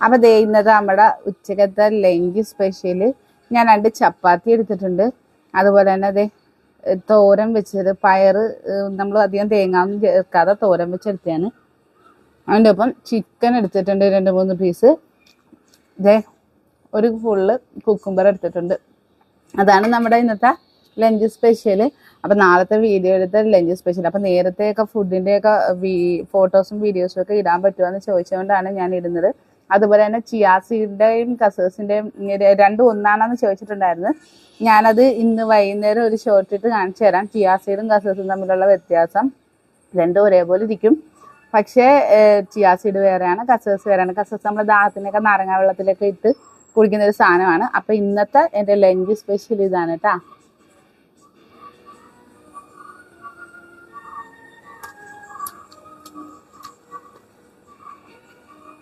അപ്പോൾ ദേ ഇന്നത്തെ നമ്മുടെ ഉച്ചക്കത്തെ ലഞ്ച് സ്പെഷ്യൽ ഞാൻ 2 ചപ്പാത്തി എടുത്തിട്ടുണ്ട്. അതുപോലെ തന്നെ അതെ തോരൻ വെച്ചത് പയറ് നമ്മൾ അധികം തേങ്ങ ഒന്നും ചേർക്കാതെ തോരൻ വെച്ചെടുത്തതാണ്. അതിൻ്റെ ഒപ്പം ചിക്കൻ എടുത്തിട്ടുണ്ട് 2-3 പീസ്. ഇതേ ഒരു ഫുള്ള് കുക്കുംബർ എടുത്തിട്ടുണ്ട്. അതാണ് നമ്മുടെ ഇന്നത്തെ ലഞ്ച് സ്പെഷ്യൽ. അപ്പം നാളത്തെ വീഡിയോ എടുത്ത ലഞ്ച് സ്പെഷ്യൽ. അപ്പം നേരത്തെയൊക്കെ ഫുഡിൻ്റെയൊക്കെ ഫോട്ടോസും വീഡിയോസും ഒക്കെ ഇടാൻ പറ്റുമെന്ന് ചോദിച്ചുകൊണ്ടാണ് ഞാൻ ഇടുന്നത്. അതുപോലെ തന്നെ ചിയാ സീഡിൻ്റെയും കസേഴ്സിൻ്റെയും രണ്ടും ഒന്നാണെന്ന് ചോദിച്ചിട്ടുണ്ടായിരുന്നു. ഞാനത് ഇന്ന് വൈകുന്നേരം ഒരു ഷോർട്ട് ഇട്ട് കാണിച്ചു തരാം. ചിയാ സീഡും കസേഴ്സും തമ്മിലുള്ള വ്യത്യാസം. രണ്ടും ഒരേപോലെ ഇരിക്കും, പക്ഷേ ചിയാ സീഡ് വേറെയാണ്, കസേഴ്സ് വേറെയാണ്. കസേഴ്സ് നമ്മൾ ദാഹത്തിനൊക്കെ നാരങ്ങ വെള്ളത്തിലൊക്കെ ഇട്ട് കുടിക്കുന്ന ഒരു സാധനമാണ്. അപ്പം ഇന്നത്തെ എൻ്റെ ലഞ്ച് സ്പെഷ്യൽ ഇതാണ് കേട്ടോ.